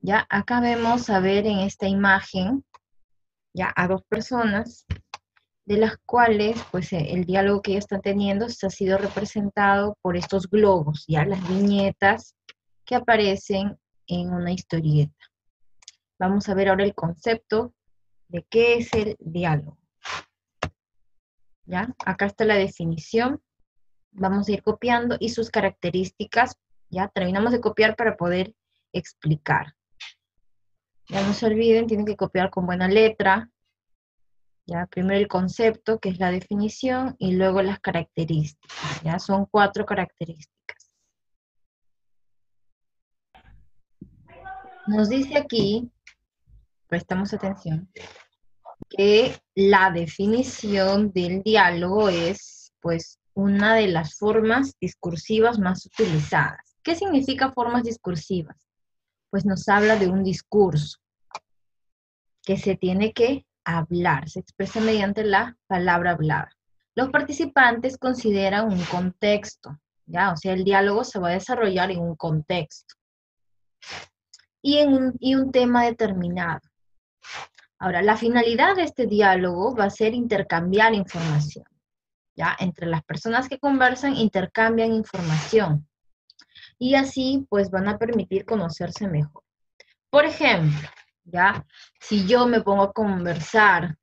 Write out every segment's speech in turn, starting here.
Ya, acá vemos a ver en esta imagen, ya, a dos personas, de las cuales, pues, el diálogo que ellos están teniendo ha sido representado por estos globos, ya, las viñetas que aparecen en una historieta. Vamos a ver ahora el concepto de qué es el diálogo. ¿Ya? Acá está la definición. Vamos a ir copiando y sus características. Ya terminamos de copiar para poder explicar. Ya no se olviden, tienen que copiar con buena letra. Ya, primero el concepto, que es la definición, y luego las características. Ya son 4 características. Nos dice aquí, prestamos atención, que la definición del diálogo es, pues, una de las formas discursivas más utilizadas. ¿Qué significa formas discursivas? Pues nos habla de un discurso que se tiene que hablar, se expresa mediante la palabra hablada. Los participantes consideran un contexto, ¿ya? O sea, el diálogo se va a desarrollar en un contexto y un tema determinado. Ahora, la finalidad de este diálogo va a ser intercambiar información, ¿ya? Entre las personas que conversan, intercambian información. Y así, pues, van a permitir conocerse mejor. Por ejemplo, ¿ya? Si yo me pongo a conversar,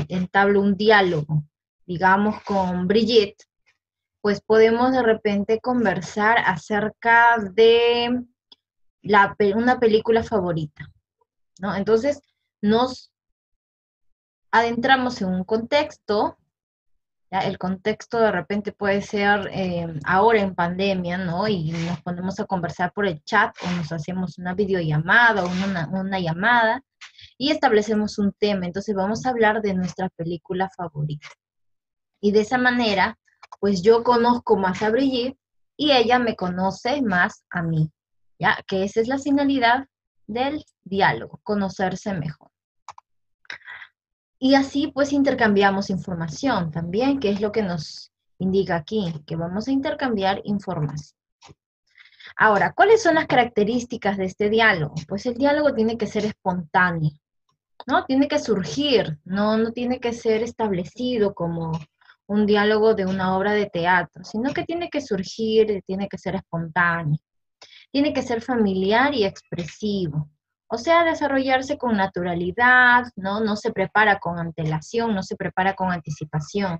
entablo un diálogo, digamos, con Brigitte, pues podemos de repente conversar acerca de una película favorita, ¿no? Entonces, nos adentramos en un contexto. ¿Ya? El contexto de repente puede ser ahora en pandemia, ¿no? Y nos ponemos a conversar por el chat o nos hacemos una videollamada o una llamada y establecemos un tema. Entonces vamos a hablar de nuestra película favorita. Y de esa manera, pues yo conozco más a Brigitte y ella me conoce más a mí, ¿ya? Que esa es la finalidad del diálogo, conocerse mejor. Y así pues intercambiamos información también, que es lo que nos indica aquí, que vamos a intercambiar información. Ahora, ¿cuáles son las características de este diálogo? Pues el diálogo tiene que ser espontáneo, ¿no? Tiene que surgir, no tiene que ser establecido como un diálogo de una obra de teatro, sino que tiene que surgir, tiene que ser espontáneo, tiene que ser familiar y expresivo. O sea, desarrollarse con naturalidad, ¿no? No se prepara con antelación, no se prepara con anticipación.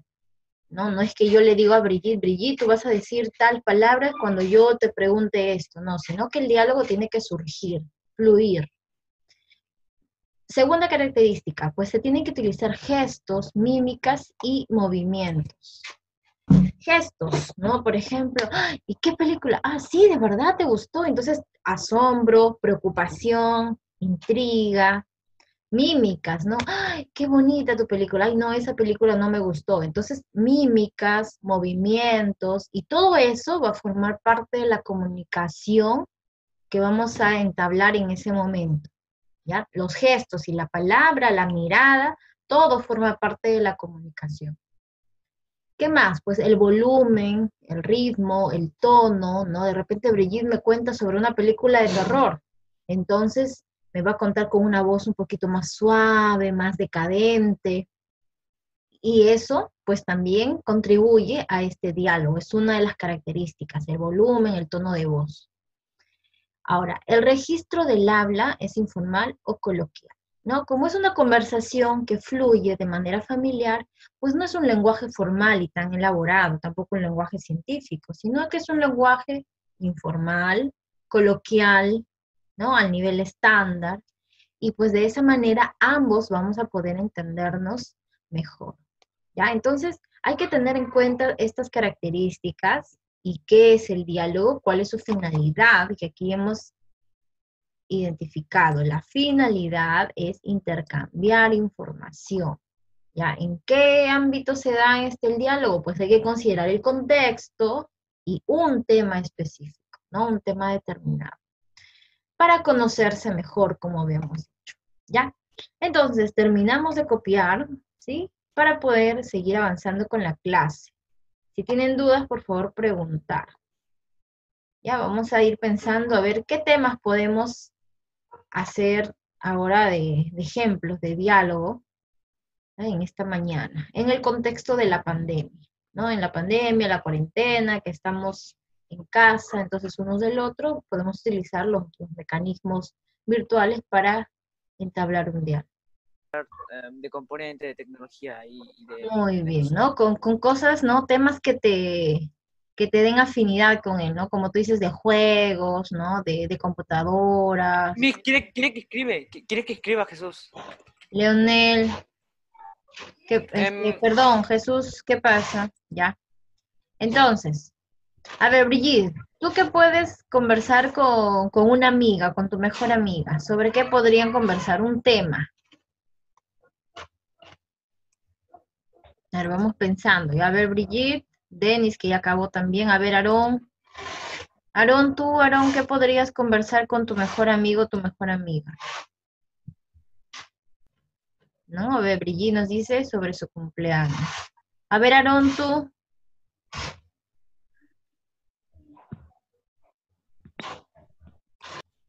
No es que yo le digo a Brigitte, Brigitte, tú vas a decir tal palabra cuando yo te pregunte esto, no, sino que el diálogo tiene que surgir, fluir. Segunda característica, pues se tienen que utilizar gestos, mímicas y movimientos. Gestos, ¿no? Por ejemplo, ¿y qué película? Ah, sí, ¿de verdad te gustó? Entonces, asombro, preocupación, intriga, mímicas, ¿no? ¡Ay, qué bonita tu película! Ay, no, esa película no me gustó. Entonces, mímicas, movimientos, y todo eso va a formar parte de la comunicación que vamos a entablar en ese momento, ¿ya? Los gestos y la palabra, la mirada, todo forma parte de la comunicación. ¿Qué más? Pues el volumen, el ritmo, el tono, ¿no? De repente Brigitte me cuenta sobre una película de terror. Entonces me va a contar con una voz un poquito más suave, más decadente. Y eso, pues también contribuye a este diálogo. Es una de las características, el volumen, el tono de voz. Ahora, el registro del habla es informal o coloquial, ¿no? Como es una conversación que fluye de manera familiar, pues no es un lenguaje formal y tan elaborado, tampoco un lenguaje científico, sino que es un lenguaje informal, coloquial, ¿no? Al nivel estándar, y pues de esa manera ambos vamos a poder entendernos mejor, ¿ya? Entonces, hay que tener en cuenta estas características y qué es el diálogo, cuál es su finalidad, que aquí hemos identificado. La finalidad es intercambiar información. ¿Ya? ¿En qué ámbito se da el diálogo? Pues hay que considerar el contexto y un tema específico, ¿no? Un tema determinado, para conocerse mejor, como habíamos dicho, ¿ya? Entonces, terminamos de copiar, ¿sí? Para poder seguir avanzando con la clase. Si tienen dudas, por favor, preguntar. Ya, vamos a ir pensando a ver qué temas podemos hacer ahora de ejemplos de diálogo, ¿no? En esta mañana, en el contexto de la pandemia, ¿no? En la pandemia, la cuarentena, que estamos en casa, entonces unos del otro, podemos utilizar los mecanismos virtuales para entablar un diálogo. De componente, de tecnología Muy de bien, cosas. ¿no? Con cosas, ¿no? Temas que te den afinidad con él, ¿no? Como tú dices, de juegos, ¿no? De computadoras. ¿Quiere que escribe? ¿Quiere que escriba, Jesús? Leonel, Em, perdón, Jesús, ¿qué pasa? Ya. Entonces, a ver, Brigitte, ¿tú qué puedes conversar con una amiga, con tu mejor amiga? ¿Sobre qué podrían conversar? Un tema. A ver, vamos pensando. Ya, a ver, Brigitte, Denis, que ya acabó también. A ver, Aarón. Aarón, tú, Aarón, ¿qué podrías conversar con tu mejor amigo o tu mejor amiga? ¿No? A ver, Brigitte nos dice sobre su cumpleaños. A ver, Aarón, tú.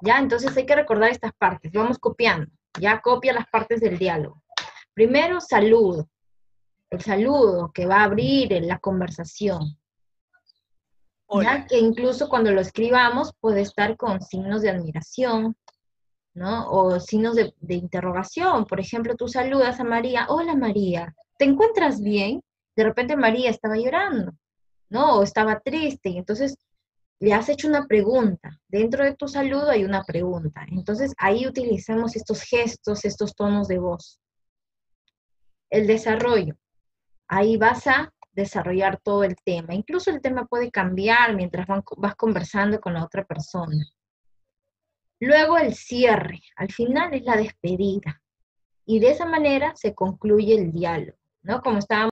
Ya, entonces hay que recordar estas partes. Vamos copiando. Ya copia las partes del diálogo. Primero, saludo. El saludo que va a abrir en la conversación. Ya hola. que incluso cuando lo escribamos puede estar con signos de admiración, ¿no? O signos de interrogación. Por ejemplo, tú saludas a María, hola María, ¿te encuentras bien? De repente María estaba llorando, ¿no? O estaba triste, y entonces le has hecho una pregunta. Dentro de tu saludo hay una pregunta. Entonces ahí utilizamos estos gestos, estos tonos de voz. El desarrollo. Ahí vas a desarrollar todo el tema. Incluso el tema puede cambiar mientras vas conversando con la otra persona. Luego el cierre. Al final es la despedida. Y de esa manera se concluye el diálogo, ¿no? Como estábamos